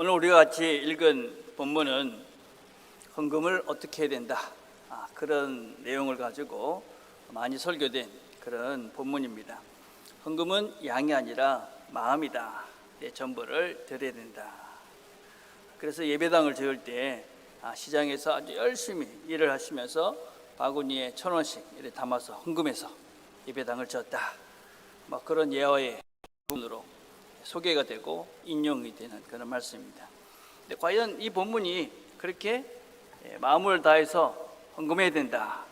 오늘 우리가 같이 읽은 본문은 헌금을 어떻게 해야 된다, 그런 내용을 가지고 많이 설교된 그런 본문입니다. 헌금은 양이 아니라 마음이다. 내 전부를 드려야 된다. 그래서 예배당을 지을 때 시장에서 아주 열심히 일을 하시면서 바구니에 1,000원씩 이렇게 담아서 헌금해서 예배당을 지었다. 그런 예화의 부분으로 소개가 되고 인용이 되는 그런 말씀입니다. 근데 과연 이 본문이 그렇게 마음을 다해서 헌금해야 된다,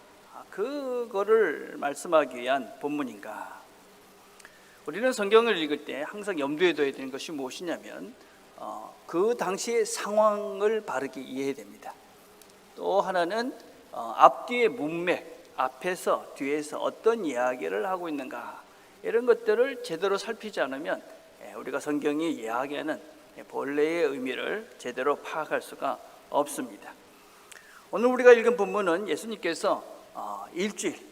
그거를 말씀하기 위한 본문인가? 우리는 성경을 읽을 때 항상 염두에 둬야 되는 것이 무엇이냐면 그 당시의 상황을 바르게 이해해야 됩니다. 또 하나는 앞뒤의 문맥, 앞에서 뒤에서 어떤 이야기를 하고 있는가, 이런 것들을 제대로 살피지 않으면 우리가 성경이 이야기하는 본래의 의미를 제대로 파악할 수가 없습니다. 오늘 우리가 읽은 본문은 예수님께서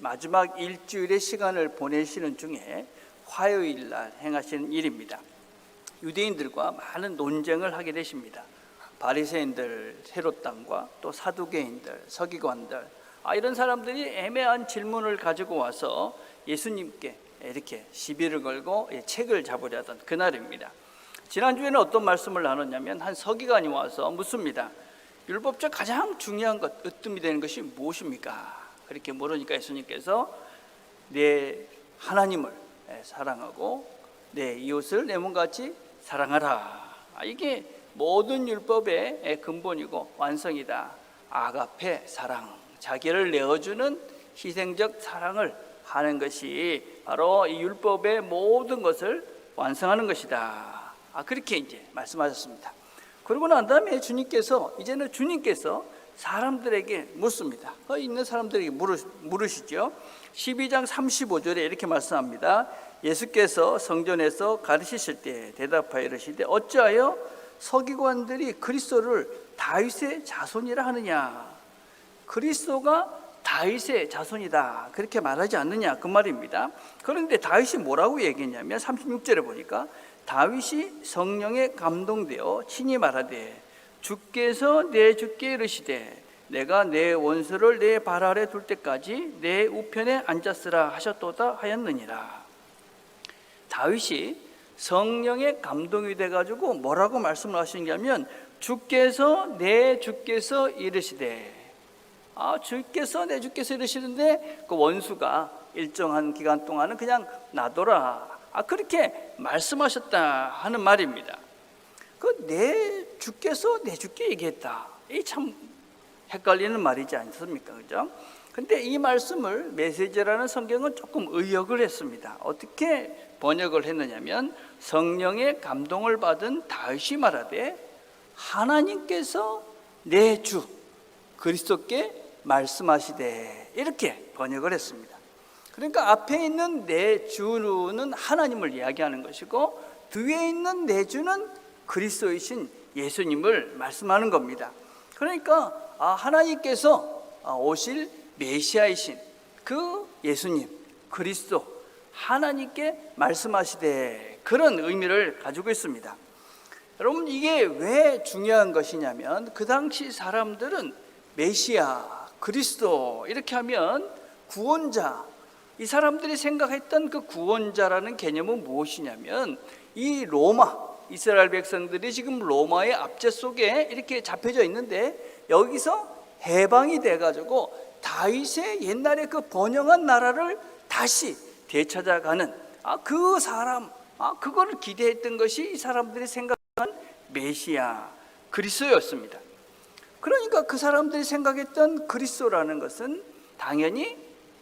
마지막 일주일의 시간을 보내시는 중에 화요일 날 행하시는 일입니다. 유대인들과 많은 논쟁을 하게 되십니다. 바리새인들, 헤롯당과 또 사두개인들, 서기관들, 이런 사람들이 애매한 질문을 가지고 와서 예수님께 이렇게 시비를 걸고 책을 잡으려 하던 그날입니다. 지난주에는 어떤 말씀을 나눴냐면 한 서기관이 와서 묻습니다. 율법적 가장 중요한 것, 으뜸이 되는 것이 무엇입니까? 그렇게 물으니까 예수님께서 내 하나님을 사랑하고 내 이웃을 내 몸같이 사랑하라. 이게 모든 율법의 근본이고 완성이다. 아가페 사랑, 자기를 내어주는 희생적 사랑을 하는 것이 바로 이 율법의 모든 것을 완성하는 것이다. 그렇게 이제 말씀하셨습니다. 그러고 난 다음에 이제는 주님께서 사람들에게 묻습니다. 거기 있는 사람들에게 물으시죠. 12장 35절에 이렇게 말씀합니다. 예수께서 성전에서 가르치실 때 대답하여 이르시되 어찌하여 서기관들이 그리스도를 다윗의 자손이라 하느냐. 그리스도가 다윗의 자손이다, 그렇게 말하지 않느냐, 그 말입니다. 그런데 다윗이 뭐라고 얘기했냐면 36절에 보니까 다윗이 성령에 감동되어 친히 말하되 주께서 내 주께 이르시되 내가 내 원수를 내 발 아래 둘 때까지 내 우편에 앉았으라 하셨도다 하였느니라. 다윗이 성령에 감동이 돼가지고 뭐라고 말씀을 하시냐면 주께서 이르시되, 주께서 주께서 이르시는데 그 원수가 일정한 기간 동안은 그냥 놔둬라, 그렇게 말씀하셨다 하는 말입니다. 내 주께서 내 주께 얘기했다, 이 참 헷갈리는 말이지 않습니까? 그죠? 근데 이 말씀을 메시지라는 성경은 조금 의역을 했습니다. 어떻게 번역을 했느냐면 성령의 감동을 받은 다윗이 말하되 하나님께서 내 주 그리스도께 말씀하시되, 이렇게 번역을 했습니다. 그러니까 앞에 있는 내 주는 하나님을 이야기하는 것이고 뒤에 있는 내 주는 그리스도이신 예수님을 말씀하는 겁니다. 그러니까 하나님께서 오실 메시아이신 그 예수님 그리스도, 하나님께 말씀하시되, 그런 의미를 가지고 있습니다. 여러분, 이게 왜 중요한 것이냐면 그 당시 사람들은 메시아, 그리스도 이렇게 하면 구원자, 이 사람들이 생각했던 그 구원자라는 개념은 무엇이냐면 이 로마, 이스라엘 백성들이 지금 로마의 압제 속에 이렇게 잡혀져 있는데 여기서 해방이 돼가지고 다윗의 옛날에 그 번영한 나라를 다시 되찾아가는 그 사람, 그거를 기대했던 것이 이 사람들이 생각한 메시아, 그리스도였습니다. 그러니까 그 사람들이 생각했던 그리스도라는 것은 당연히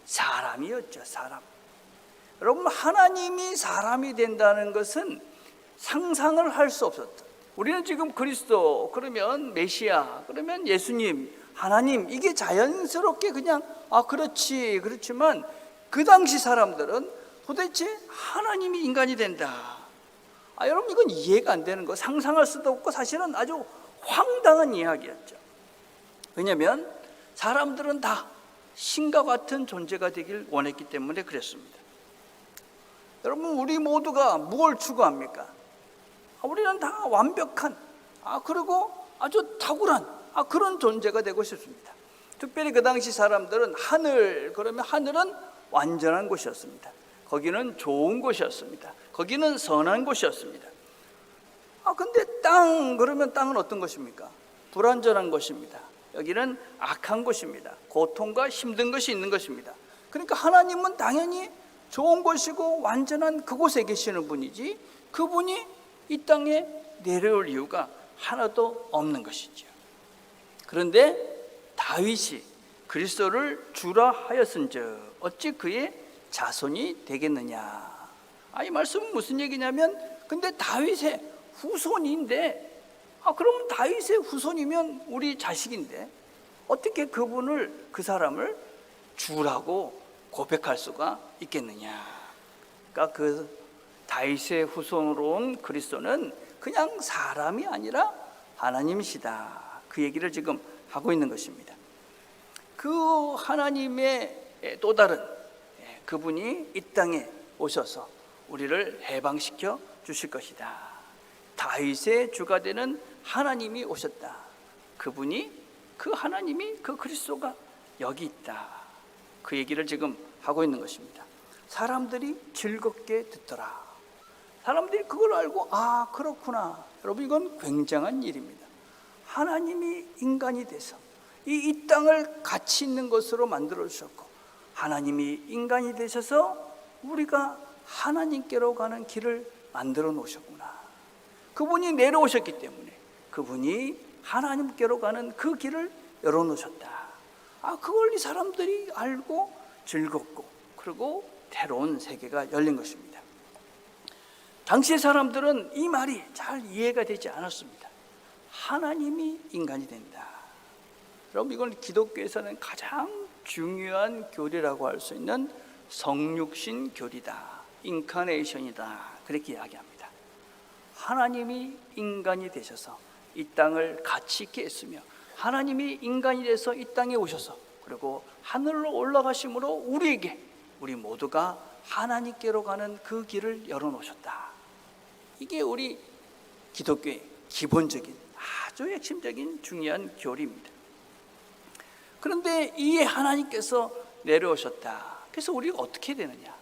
사람이었죠. 사람. 여러분, 하나님이 사람이 된다는 것은 상상을 할 수 없었다. 우리는 지금 그리스도 그러면 메시아, 그러면 예수님, 하나님, 이게 자연스럽게 그냥 그렇지만 그 당시 사람들은 도대체 하나님이 인간이 된다, 여러분, 이건 이해가 안 되는 거, 상상할 수도 없고 사실은 아주 황당한 이야기였죠. 왜냐하면 사람들은 다 신과 같은 존재가 되길 원했기 때문에 그랬습니다. 여러분, 우리 모두가 무엇을 추구합니까? 우리는 다 완벽한 그리고 아주 탁월한 그런 존재가 되고 싶습니다. 특별히 그 당시 사람들은 그러면 하늘은 완전한 곳이었습니다. 거기는 좋은 곳이었습니다. 거기는 선한 곳이었습니다. 근데 그러면 땅은 어떤 것입니까? 불완전한 곳입니다. 여기는 악한 곳입니다. 고통과 힘든 것이 있는 것입니다. 그러니까 하나님은 당연히 좋은 곳이고 완전한 그곳에 계시는 분이지, 그분이 이 땅에 내려올 이유가 하나도 없는 것이죠. 그런데 다윗이 그리스도를 주라 하였은즉 어찌 그의 자손이 되겠느냐. 이 말씀은 무슨 얘기냐면, 근데 다윗의 후손인데, 그럼 다윗의 후손이면 우리 자식인데 어떻게 그 사람을 주라고 고백할 수가 있겠느냐. 그러니까 그 다윗의 후손으로 온 그리스도는 그냥 사람이 아니라 하나님이시다. 그 얘기를 지금 하고 있는 것입니다. 그 하나님의 또 다른 그분이 이 땅에 오셔서 우리를 해방시켜 주실 것이다. 다윗의 주가 되는 하나님이 오셨다. 그 하나님이 그 그리스도가 여기 있다. 그 얘기를 지금 하고 있는 것입니다. 사람들이 즐겁게 듣더라. 사람들이 그걸 알고 그렇구나. 여러분, 이건 굉장한 일입니다. 하나님이 인간이 돼서 이 땅을 가치 있는 것으로 만들어 주셨고, 하나님이 인간이 되셔서 우리가 하나님께로 가는 길을 만들어 놓으셨구나. 그분이 내려오셨기 때문에 그분이 하나님께로 가는 그 길을 열어놓으셨다. 그걸 이 사람들이 알고 즐겁고, 그리고 새로운 세계가 열린 것입니다. 당시의 사람들은 이 말이 잘 이해가 되지 않았습니다. 하나님이 인간이 된다. 여러분, 이건 기독교에서는 가장 중요한 교리라고 할 수 있는 성육신 교리다. 인카네이션이다. 그렇게 이야기합니다. 하나님이 인간이 되셔서 이 땅을 가치 있게 했으며, 하나님이 인간이 돼서 이 땅에 오셔서 그리고 하늘로 올라가심으로 우리 모두가 하나님께로 가는 그 길을 열어놓으셨다. 이게 우리 기독교의 기본적인 아주 핵심적인 중요한 교리입니다. 그런데 이 하나님께서 내려오셨다. 그래서 우리가 어떻게 되느냐?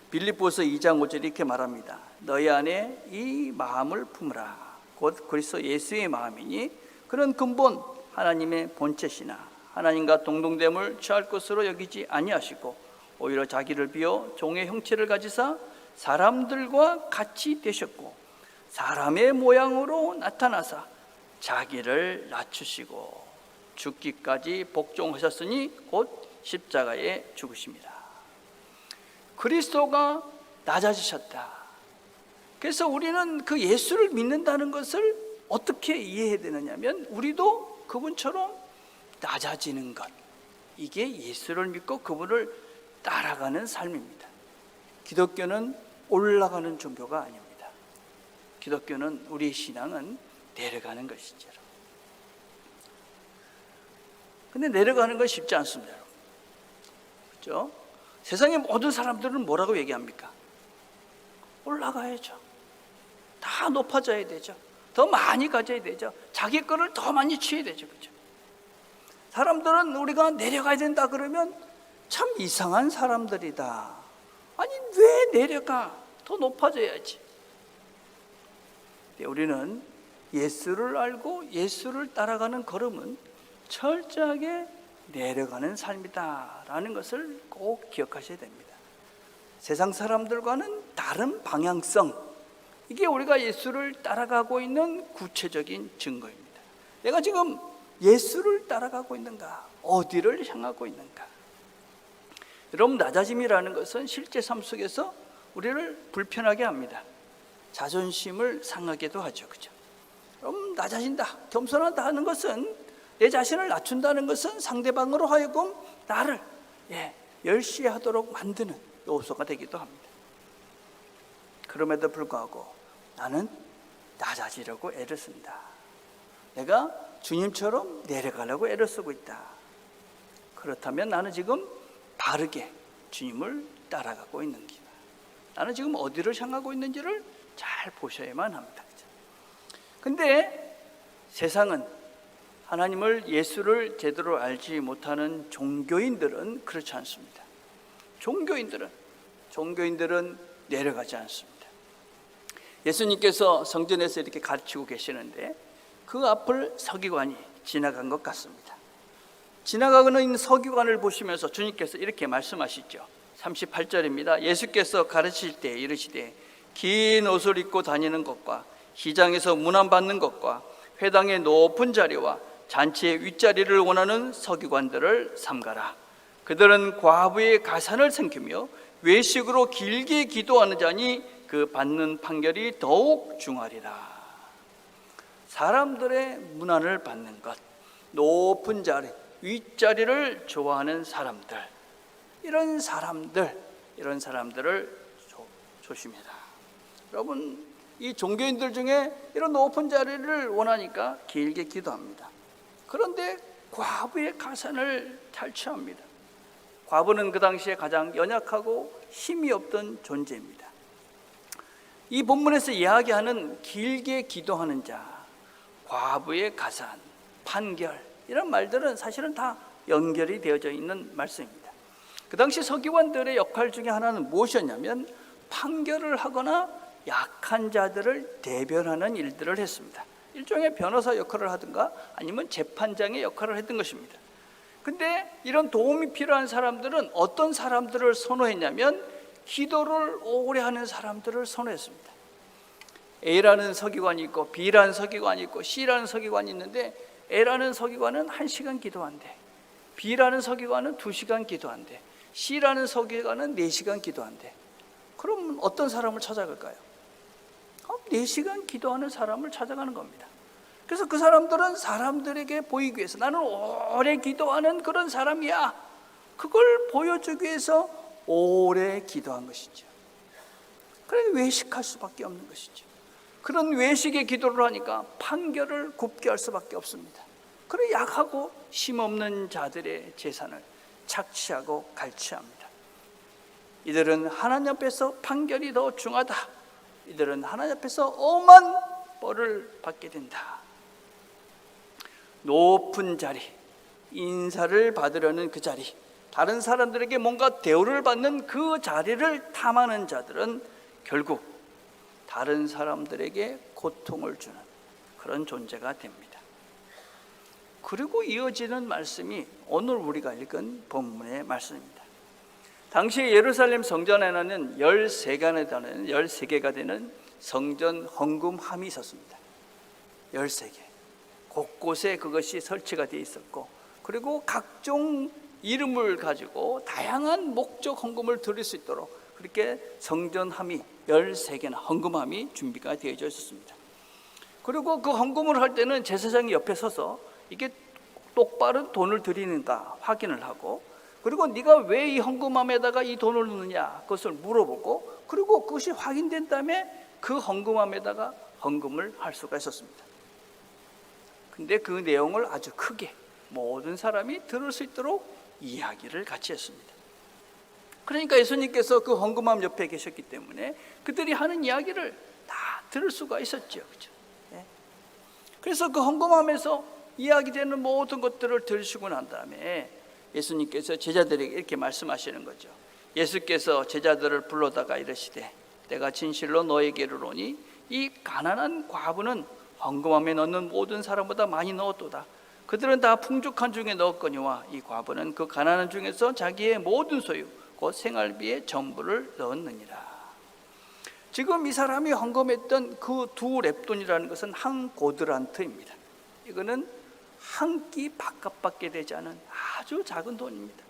빌립보서 2장 5절에 이렇게 말합니다. 너희 안에 이 마음을 품으라. 곧 그리스도 예수의 마음이니 그런 근본 하나님의 본체시나 하나님과 동등됨을 취할 것으로 여기지 아니하시고 오히려 자기를 비워 종의 형체를 가지사 사람들과 같이 되셨고 사람의 모양으로 나타나사 자기를 낮추시고 죽기까지 복종하셨으니 곧 십자가에 죽으십니다. 그리스도가 낮아지셨다. 그래서 우리는 그 예수를 믿는다는 것을 어떻게 이해해야 되느냐면, 우리도 그분처럼 낮아지는 것, 이게 예수를 믿고 그분을 따라가는 삶입니다. 기독교는 올라가는 종교가 아닙니다. 기독교는, 우리의 신앙은 내려가는 것이죠. 근데 내려가는 건 쉽지 않습니다, 여러분. 그렇죠? 세상의 모든 사람들은 뭐라고 얘기합니까? 올라가야죠. 다 높아져야 되죠. 더 많이 가져야 되죠. 자기 거를 더 많이 취해야 되죠. 그렇죠? 사람들은 우리가 내려가야 된다 그러면 참 이상한 사람들이다. 아니, 왜 내려가? 더 높아져야지. 우리는 예수를 알고 예수를 따라가는 걸음은 철저하게 내려가는 삶이다라는 것을 꼭 기억하셔야 됩니다. 세상 사람들과는 다른 방향성, 이게 우리가 예수를 따라가고 있는 구체적인 증거입니다. 내가 지금 예수를 따라가고 있는가? 어디를 향하고 있는가? 여러분, 낮아짐이라는 것은 실제 삶 속에서 우리를 불편하게 합니다. 자존심을 상하게도 하죠. 그죠? 여러분, 낮아진다, 겸손하다 하는 것은, 내 자신을 낮춘다는 것은 상대방으로 하여금 나를 멸시하도록 만드는 요소가 되기도 합니다. 그럼에도 불구하고 나는 낮아지려고 애를 쓴다. 내가 주님처럼 내려가려고 애를 쓰고 있다. 그렇다면 나는 지금 바르게 주님을 따라가고 있는가? 나는 지금 어디를 향하고 있는지를 잘 보셔야만 합니다. 근데 세상은 하나님을, 예수를 제대로 알지 못하는 종교인들은 그렇지 않습니다. 종교인들은 내려가지 않습니다. 예수님께서 성전에서 이렇게 가르치고 계시는데 그 앞을 서기관이 지나간 것 같습니다. 지나가고 있는 서기관을 보시면서 주님께서 이렇게 말씀하시죠. 38절입니다. 예수께서 가르칠 때 이르시되 긴 옷을 입고 다니는 것과 시장에서 문안받는 것과 회당의 높은 자리와 잔치의 윗자리를 원하는 서기관들을 삼가라. 그들은 과부의 가산을 삼키며 외식으로 길게 기도하는 자니 그 받는 판결이 더욱 중하리라. 사람들의 문안을 받는 것, 높은 자리, 윗자리를 좋아하는 사람들, 이런 사람들을 조심해라. 여러분, 이 종교인들 중에 이런 높은 자리를 원하니까 길게 기도합니다. 그런데 과부의 가산을 탈취합니다. 과부는 그 당시에 가장 연약하고 힘이 없던 존재입니다. 이 본문에서 이야기하는 길게 기도하는 자, 과부의 가산, 판결, 이런 말들은 사실은 다 연결이 되어져 있는 말씀입니다. 그 당시 서기관들의 역할 중에 하나는 무엇이었냐면 판결을 하거나 약한 자들을 대변하는 일들을 했습니다. 일종의 변호사 역할을 하든가 아니면 재판장의 역할을 했던 것입니다. 근데 이런 도움이 필요한 사람들은 어떤 사람들을 선호했냐면 기도를 오래 하는 사람들을 선호했습니다. A라는 서기관이 있고 B라는 서기관이 있고 C라는 서기관이 있는데 A라는 서기관은 1시간 기도한대, B라는 서기관은 2시간 기도한대, C라는 서기관은 4시간 기도한대. 그럼 어떤 사람을 찾아갈까요? 4시간 기도하는 사람을 찾아가는 겁니다. 그래서 그 사람들은 사람들에게 보이기 위해서 나는 오래 기도하는 그런 사람이야, 그걸 보여주기 위해서 오래 기도한 것이죠. 그래서 외식할 수밖에 없는 것이죠. 그런 외식의 기도를 하니까 판결을 굽게 할 수밖에 없습니다. 그래 약하고 힘없는 자들의 재산을 착취하고 갈취합니다. 이들은 하나님 앞에서 판결이 더 중하다. 이들은 하나님 앞에서 엄한 벌을 받게 된다. 높은 자리, 인사를 받으려는 그 자리, 다른 사람들에게 뭔가 대우를 받는 그 자리를 탐하는 자들은 결국 다른 사람들에게 고통을 주는 그런 존재가 됩니다. 그리고 이어지는 말씀이 오늘 우리가 읽은 본문의 말씀입니다. 당시 예루살렘 성전에는 13개가 되는 성전 헌금함이 있었습니다. 13개. 곳곳에 그것이 설치가 되어 있었고, 그리고 각종 이름을 가지고 다양한 목적 헌금을 드릴 수 있도록 그렇게 성전함이 13개나 헌금함이 준비가 되어져 있었습니다. 그리고 그 헌금을 할 때는 제사장이 옆에 서서 이게 똑바른 돈을 드리는가 확인을 하고, 그리고 네가 왜 이 헌금함에다가 이 돈을 넣느냐 그것을 물어보고, 그리고 그것이 확인된 다음에 그 헌금함에다가 헌금을 할 수가 있었습니다. 근데 그 내용을 아주 크게 모든 사람이 들을 수 있도록 이야기를 같이 했습니다. 그러니까 예수님께서 그 헌금함 옆에 계셨기 때문에 그들이 하는 이야기를 다 들을 수가 있었죠. 그렇죠? 네. 그래서 그 헌금함에서 이야기되는 모든 것들을 들으시고 난 다음에 예수님께서 제자들에게 이렇게 말씀하시는 거죠. 예수께서 제자들을 불러다가 이르시되 내가 진실로 너에게 이르노니 이 가난한 과부는 헌금함에 넣는 모든 사람보다 많이 넣었도다. 그들은 다 풍족한 중에 넣었거니와 이 과부는 그 가난한 중에서 자기의 모든 소유 곧 생활비의 전부를 넣었느니라. 지금 이 사람이 헌금했던 그 두 렙돈이라는 것은 한 고드란트입니다. 이거는 한 끼 밥값밖에 되지 않은 아주 작은 돈입니다.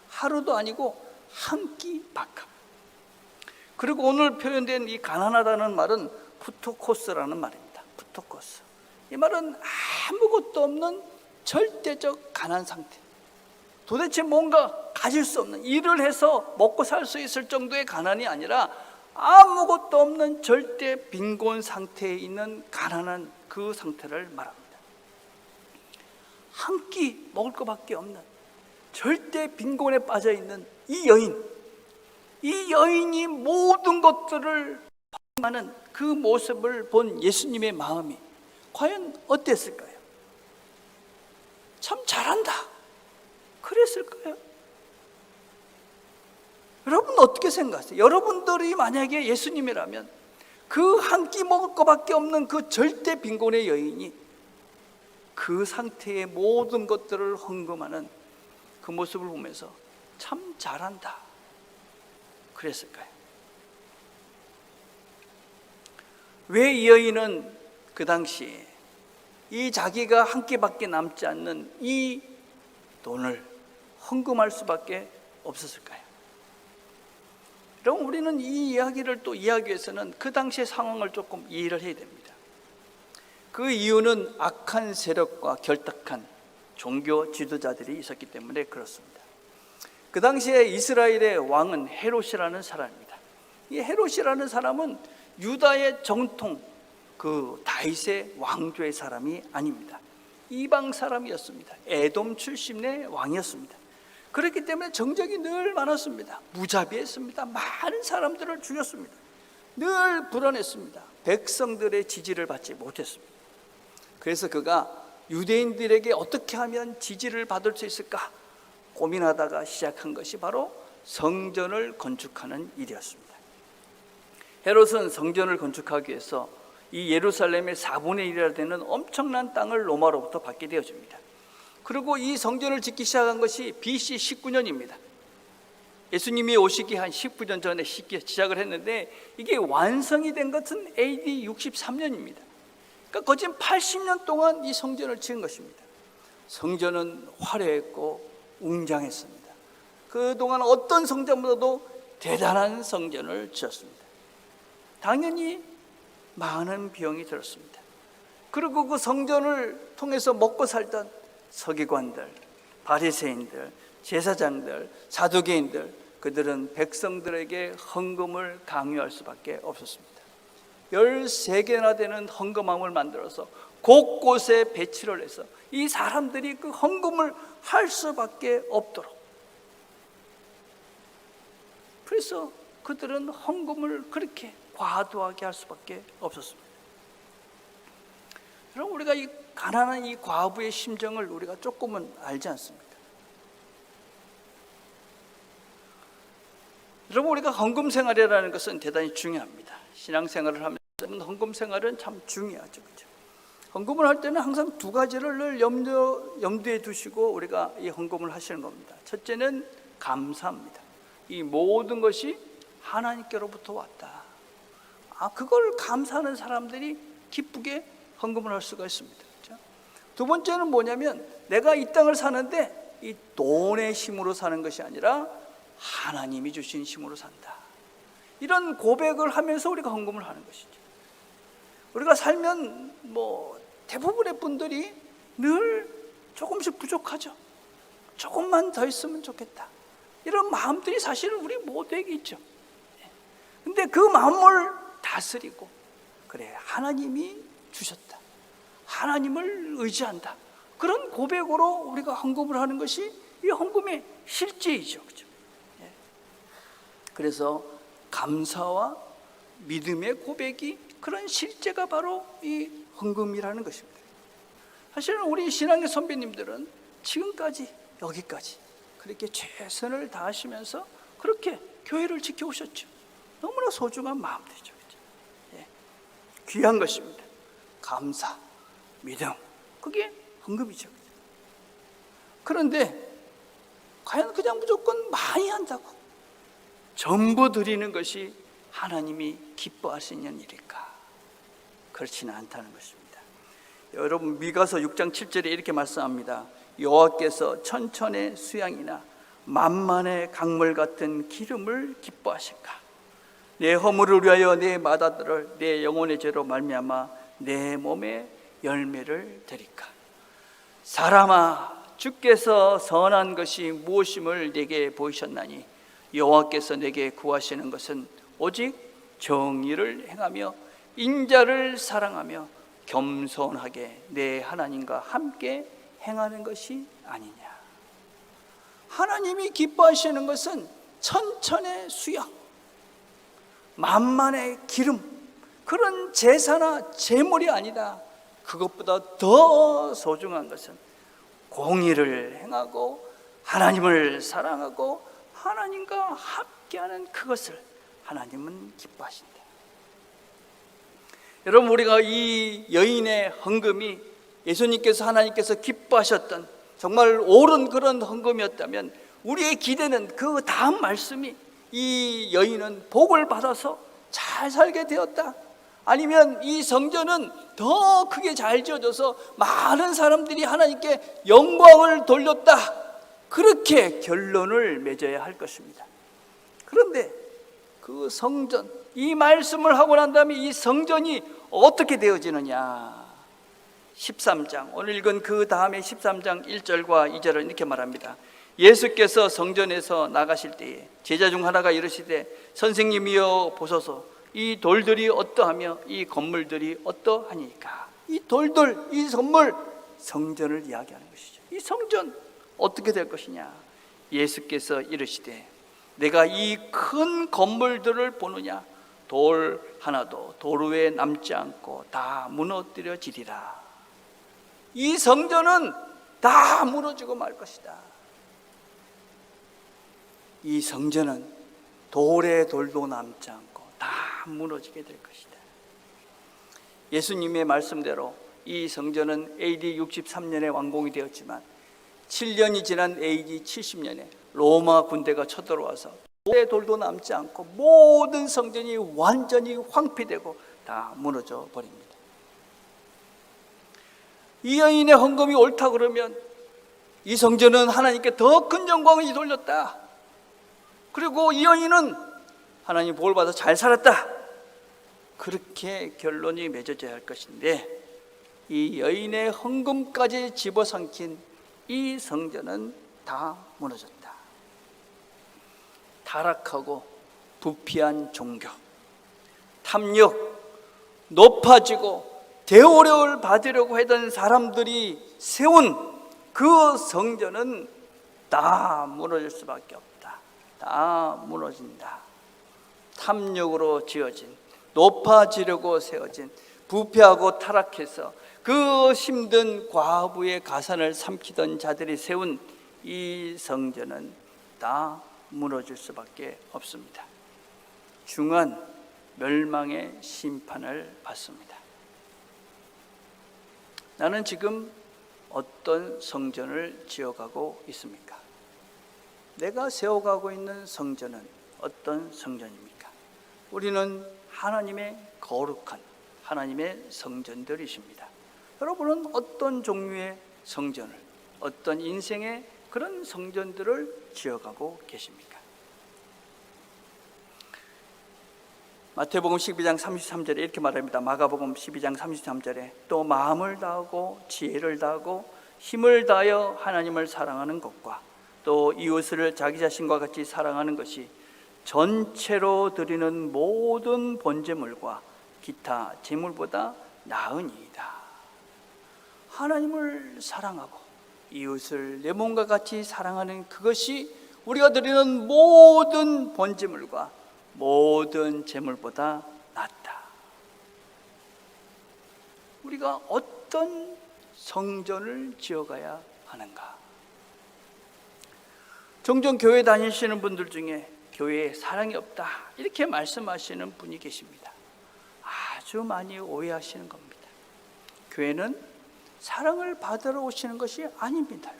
하루도 아니고 한 끼 밥값. 그리고 오늘 표현된 이 가난하다는 말은 푸토코스라는 말입니다. 푸토코스. 이 말은 아무것도 없는 절대적 가난 상태. 도대체 뭔가 가질 수 없는, 일을 해서 먹고 살 수 있을 정도의 가난이 아니라 아무것도 없는 절대 빈곤 상태에 있는 가난한 그 상태를 말합니다. 한 끼 먹을 것밖에 없는 절대 빈곤에 빠져 있는 이 여인이 모든 것들을 하는 그 모습을 본 예수님의 마음이 과연 어땠을까요? 참 잘한다 그랬을까요? 여러분 어떻게 생각하세요? 여러분들이 만약에 예수님이라면 그 한 끼 먹을 것밖에 없는 그 절대 빈곤의 여인이 그 상태의 모든 것들을 헌금하는 그 모습을 보면서 참 잘한다 그랬을까요? 왜 이 여인은 그 당시에 이 자기가 한 끼밖에 남지 않는 이 돈을 헌금할 수밖에 없었을까요? 여러분, 우리는 이 이야기를 또 이해하기 위해서는 그 당시의 상황을 조금 이해를 해야 됩니다. 그 이유는 악한 세력과 결탁한 종교 지도자들이 있었기 때문에 그렇습니다. 그 당시에 이스라엘의 왕은 헤롯이라는 사람입니다. 이 헤롯이라는 사람은 유다의 정통 그 다윗의 왕조의 사람이 아닙니다. 이방 사람이었습니다. 에돔 출신의 왕이었습니다. 그렇기 때문에 정적이 늘 많았습니다. 무자비했습니다. 많은 사람들을 죽였습니다. 늘 불안했습니다. 백성들의 지지를 받지 못했습니다. 그래서 그가 유대인들에게 어떻게 하면 지지를 받을 수 있을까 고민하다가 시작한 것이 바로 성전을 건축하는 일이었습니다. 헤롯은 성전을 건축하기 위해서 이 예루살렘의 4분의 1이라 되는 엄청난 땅을 로마로부터 받게 되어집니다. 그리고 이 성전을 짓기 시작한 것이 BC 19년입니다. 예수님이 오시기 한 19년 전에 시작을 했는데 이게 완성이 된 것은 AD 63년입니다. 그러니까 거진 80년 동안 이 성전을 지은 것입니다. 성전은 화려했고 웅장했습니다. 그동안 어떤 성전보다도 대단한 성전을 지었습니다. 당연히 많은 비용이 들었습니다. 그리고 그 성전을 통해서 먹고 살던 서기관들, 바리새인들, 제사장들, 사두개인들, 그들은 백성들에게 헌금을 강요할 수밖에 없었습니다. 13개나 되는 헌금함을 만들어서 곳곳에 배치를 해서 이 사람들이 그 헌금을 할 수밖에 없도록, 그래서 그들은 헌금을 그렇게 과도하게 할 수밖에 없었습니다. 여러분, 우리가 이 가난한 이 과부의 심정을 우리가 조금은 알지 않습니까? 여러분, 우리가 헌금 생활이라는 것은 대단히 중요합니다. 신앙생활을 하면서 헌금 생활은 참 중요하죠. 그렇죠? 헌금을 할 때는 항상 두 가지를 늘 염두에 두시고 우리가 이 헌금을 하시는 겁니다. 첫째는 감사합니다. 이 모든 것이 하나님께로부터 왔다. 그걸 감사하는 사람들이 기쁘게 헌금을 할 수가 있습니다. 그렇죠? 두 번째는 뭐냐면 내가 이 땅을 사는데 이 돈의 힘으로 사는 것이 아니라 하나님이 주신 힘으로 산다. 이런 고백을 하면서 우리가 헌금을 하는 것이죠. 우리가 살면 대부분의 분들이 늘 조금씩 부족하죠. 조금만 더 있으면 좋겠다. 이런 마음들이 사실은 우리 모두에게 있죠. 근데 그 마음을 다스리고, 그래, 하나님이 주셨다, 하나님을 의지한다, 그런 고백으로 우리가 헌금을 하는 것이 이 헌금의 실제이죠. 그렇죠? 그래서 감사와 믿음의 고백이, 그런 실제가 바로 이 헌금이라는 것입니다. 사실은 우리 신앙의 선배님들은 지금까지 여기까지 그렇게 최선을 다하시면서 그렇게 교회를 지켜오셨죠. 너무나 소중한 마음들이죠. 그렇죠? 귀한 것입니다. 감사, 믿음, 그게 헌금이죠. 그런데 과연 그냥 무조건 많이 한다고 전부 드리는 것이 하나님이 기뻐하시는 일일까? 그렇지는 않다는 것입니다. 여러분, 미가서 6장 7절에 이렇게 말씀합니다. 여호와께서 천천의 수양이나 만만의 강물 같은 기름을 기뻐하실까? 내 허물을 위하여 내 마다들을 내 영혼의 죄로 말미암아 내 몸에 열매를 드릴까? 사람아, 주께서 선한 것이 무엇임을 내게 보이셨나니 여호와께서 내게 구하시는 것은 오직 정의를 행하며 인자를 사랑하며 겸손하게 내 하나님과 함께 행하는 것이 아니냐. 하나님이 기뻐하시는 것은 천천의 수양, 만만의 기름, 그런 제사나 제물이 아니라 그것보다 더 소중한 것은 공의를 행하고 하나님을 사랑하고 하나님과 함께하는 그것을 하나님은 기뻐하신다. 여러분, 우리가 이 여인의 헌금이 예수님께서 하나님께서 기뻐하셨던 정말 옳은 그런 헌금이었다면 우리의 기대는 그 다음 말씀이 이 여인은 복을 받아서 잘 살게 되었다, 아니면 이 성전은 더 크게 잘 지어져서 많은 사람들이 하나님께 영광을 돌렸다, 그렇게 결론을 맺어야 할 것입니다. 그런데 그 성전, 이 말씀을 하고 난 다음에 이 성전이 어떻게 되어지느냐, 13장, 오늘 읽은 그 다음에 13장 1절과 2절을 이렇게 말합니다. 예수께서 성전에서 나가실 때에 제자 중 하나가 이르시되 선생님이여 보소서, 이 돌들이 어떠하며 이 건물들이 어떠하니까. 이 돌들, 이 건물, 성전을 이야기하는 것이죠. 이 성전 어떻게 될 것이냐. 예수께서 이르시되 내가 이 큰 건물들을 보느냐, 돌 하나도 도로 위에 남지 않고 다 무너뜨려지리라. 이 성전은 다 무너지고 말 것이다. 이 성전은 돌에 돌도 남지 않고 다 무너지게 될 것이다. 예수님의 말씀대로 이 성전은 AD 63년에 완공이 되었지만 7년이 지난 AD 70년에 로마 군대가 쳐들어와서 돌에 돌도 남지 않고 모든 성전이 완전히 황폐되고 다 무너져 버립니다. 이 여인의 헌금이 옳다 그러면 이 성전은 하나님께 더 큰 영광을 돌렸다, 그리고 이 여인은 하나님 복을 받아 잘 살았다, 그렇게 결론이 맺어져야 할 것인데 이 여인의 헌금까지 집어삼킨 이 성전은 다 무너졌다. 타락하고 부패한 종교, 탐욕, 높아지고 대우를 받으려고 하던 사람들이 세운 그 성전은 다 무너질 수밖에 없다. 다 무너진다. 탐욕으로 지어진, 높아지려고 세워진, 부패하고 타락해서 그 힘든 과부의 가산을 삼키던 자들이 세운 이 성전은 다 무너질 수밖에 없습니다. 중한 멸망의 심판을 받습니다. 나는 지금 어떤 성전을 지어가고 있습니까? 내가 세워가고 있는 성전은 어떤 성전입니까? 우리는 하나님의 거룩한 하나님의 성전들이십니다. 여러분은 어떤 종류의 성전을, 어떤 인생의 그런 성전들을 지어가고 계십니까? 마태복음 12장 33절에 이렇게 말합니다. 마가복음 12장 33절에 또 마음을 다하고 지혜를 다하고 힘을 다하여 하나님을 사랑하는 것과 또 이웃을 자기 자신과 같이 사랑하는 것이 전체로 드리는 모든 번제물과 기타 제물보다 나으니이다. 하나님을 사랑하고 이웃을 내 몸과 같이 사랑하는 그것이 우리가 드리는 모든 번제물과 모든 제물보다 낫다. 우리가 어떤 성전을 지어가야 하는가? 종종 교회 다니시는 분들 중에 교회에 사랑이 없다 이렇게 말씀하시는 분이 계십니다. 아주 많이 오해하시는 겁니다. 교회는 사랑을 받으러 오시는 것이 아닙니다.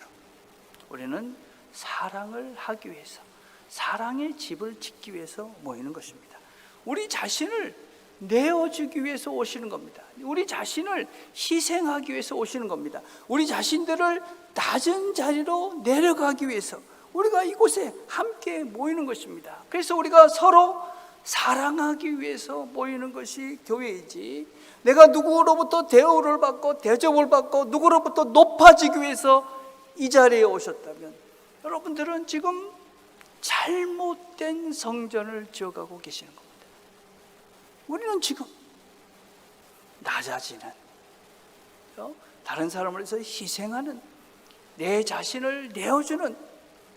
우리는 사랑을 하기 위해서, 사랑의 집을 짓기 위해서 모이는 것입니다. 우리 자신을 내어주기 위해서 오시는 겁니다. 우리 자신을 희생하기 위해서 오시는 겁니다. 우리 자신들을 낮은 자리로 내려가기 위해서 우리가 이곳에 함께 모이는 것입니다. 그래서 우리가 서로 사랑하기 위해서 모이는 것이 교회이지, 내가 누구로부터 대우를 받고 대접을 받고 누구로부터 높아지기 위해서 이 자리에 오셨다면 여러분들은 지금 잘못된 성전을 지어가고 계시는 겁니다. 우리는 지금 낮아지는, 다른 사람을 위해서 희생하는, 내 자신을 내어주는,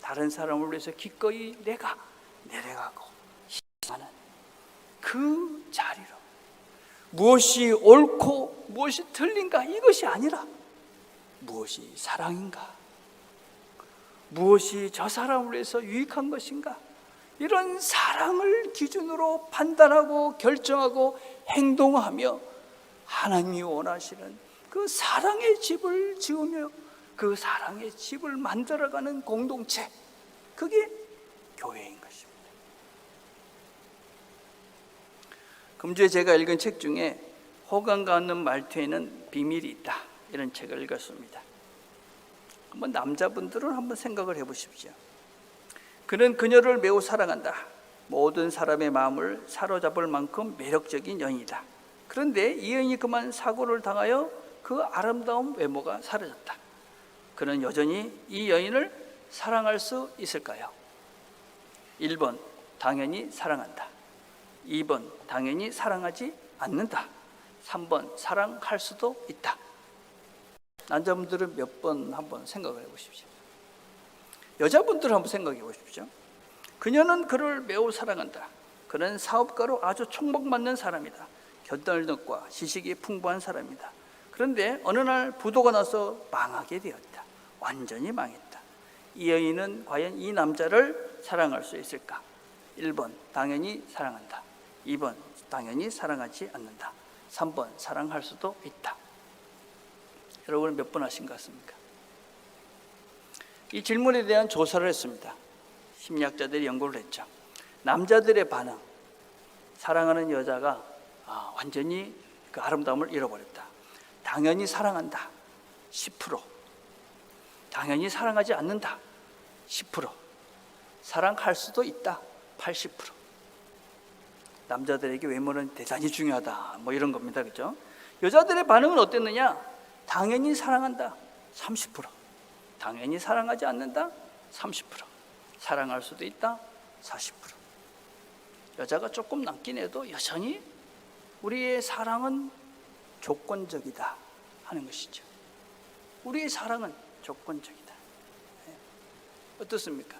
다른 사람을 위해서 기꺼이 내가 내려가고 희생하는 그 자리로 무엇이 옳고 무엇이 틀린가 이것이 아니라 무엇이 사랑인가, 무엇이 저 사람을 위해서 유익한 것인가, 이런 사랑을 기준으로 판단하고 결정하고 행동하며 하나님이 원하시는 그 사랑의 집을 지으며 그 사랑의 집을 만들어가는 공동체, 그게 교회인 것입니다. 금주에 제가 읽은 책 중에 호감가 없는 말투에는 비밀이 있다, 이런 책을 읽었습니다. 한번 남자분들은 한번 생각을 해보십시오. 그는 그녀를 매우 사랑한다. 모든 사람의 마음을 사로잡을 만큼 매력적인 여인이다. 그런데 이 여인이 그만 사고를 당하여 그 아름다운 외모가 사라졌다. 그는 여전히 이 여인을 사랑할 수 있을까요? 1번, 당연히 사랑한다. 2번, 당연히 사랑하지 않는다. 3번, 사랑할 수도 있다. 남자분들은 몇 번 한번 생각을 해보십시오. 여자분들 한번 생각해 보십시오. 그녀는 그를 매우 사랑한다. 그는 사업가로 아주 촉목맞는 사람이다. 견덜력과 지식이 풍부한 사람이다. 그런데 어느 날 부도가 나서 망하게 되었다. 완전히 망했다. 이 여인은 과연 이 남자를 사랑할 수 있을까? 1번, 당연히 사랑한다. 2번, 당연히 사랑하지 않는다. 3번, 사랑할 수도 있다. 여러분은 몇 번 하신 것 같습니까? 이 질문에 대한 조사를 했습니다. 심리학자들이 연구를 했죠. 남자들의 반응, 사랑하는 여자가 완전히 그 아름다움을 잃어버렸다. 당연히 사랑한다, 10%. 당연히 사랑하지 않는다, 10%. 사랑할 수도 있다, 80%. 남자들에게 외모는 대단히 중요하다, 뭐 이런 겁니다, 그렇죠? 여자들의 반응은 어땠느냐? 당연히 사랑한다, 30%. 당연히 사랑하지 않는다, 30%. 사랑할 수도 있다, 40%. 여자가 조금 남긴 해도 여전히 우리의 사랑은 조건적이다 하는 것이죠. 우리의 사랑은 조건적이다. 어떻습니까?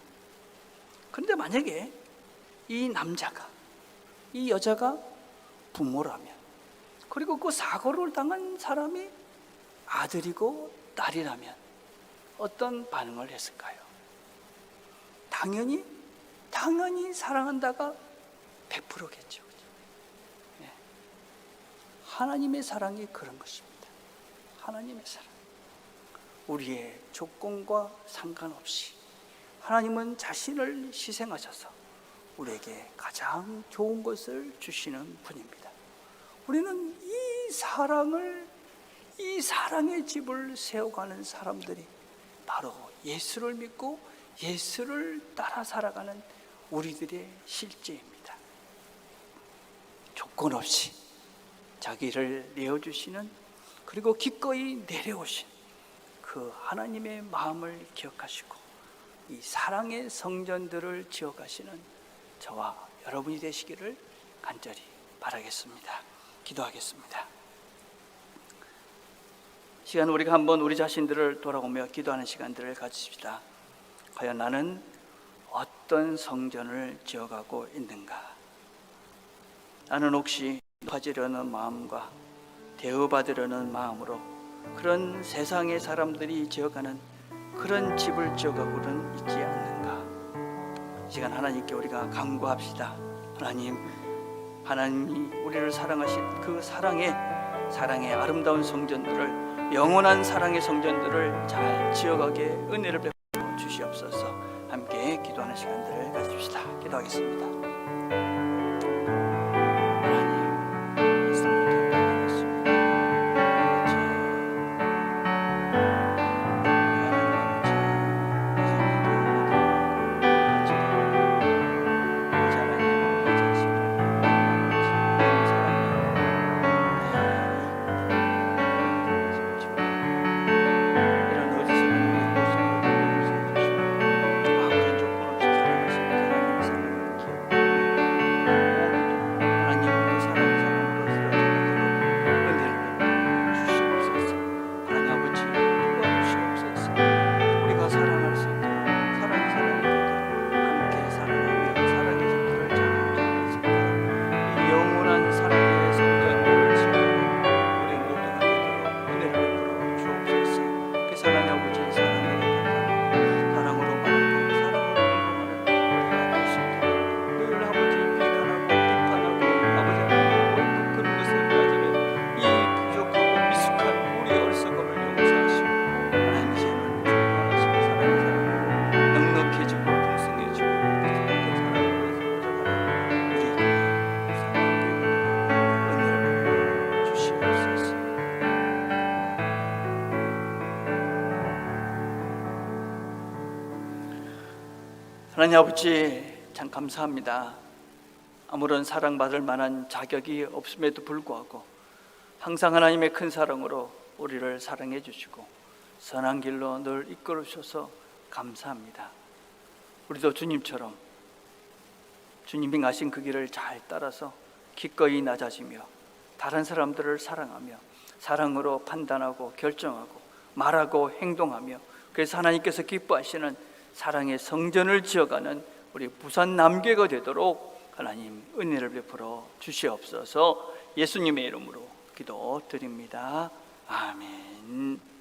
그런데 만약에 이 남자가, 이 여자가 부모라면, 그리고 그 사고를 당한 사람이 아들이고 딸이라면 어떤 반응을 했을까요? 당연히 사랑한다가 100%겠죠. 하나님의 사랑이 그런 것입니다. 하나님의 사랑. 우리의 조건과 상관없이 하나님은 자신을 희생하셔서 우리에게 가장 좋은 것을 주시는 분입니다. 우리는 이 사랑의 집을 세워가는 사람들이 바로 예수를 믿고 예수를 따라 살아가는 우리들의 실제입니다. 조건 없이 자기를 내어주시는, 그리고 기꺼이 내려오신 그 하나님의 마음을 기억하시고 이 사랑의 성전들을 지어가시는 저와 여러분이 되시기를 간절히 바라겠습니다. 기도하겠습니다. 시간 우리가 한번 우리 자신들을 돌아보며 기도하는 시간들을 가지십시다. 과연 나는 어떤 성전을 지어가고 있는가? 나는 혹시 가지려는 마음과 대우받으려는 마음으로 그런 세상의 사람들이 지어가는 그런 집을 지어가고는 있지 않는가? 이 시간 하나님께 우리가 간구합시다. 하나님이 우리를 사랑하신 그 사랑의 아름다운 성전들을, 영원한 사랑의 성전들을 잘 지어가게 은혜를 베풀어 주시옵소서. 함께 기도하는 시간들을 가집시다. 기도하겠습니다. 하나님 아버지, 참 감사합니다. 아무런 사랑받을 만한 자격이 없음에도 불구하고 항상 하나님의 큰 사랑으로 우리를 사랑해 주시고 선한 길로 늘 이끌어 주셔서 감사합니다. 우리도 주님처럼 주님이 가신 그 길을 잘 따라서 기꺼이 낮아지며 다른 사람들을 사랑하며 사랑으로 판단하고 결정하고 말하고 행동하며, 그래서 하나님께서 기뻐하시는 사랑의 성전을 지어가는 우리 부산 남교회가 되도록 하나님 은혜를 베풀어 주시옵소서. 예수님의 이름으로 기도드립니다. 아멘.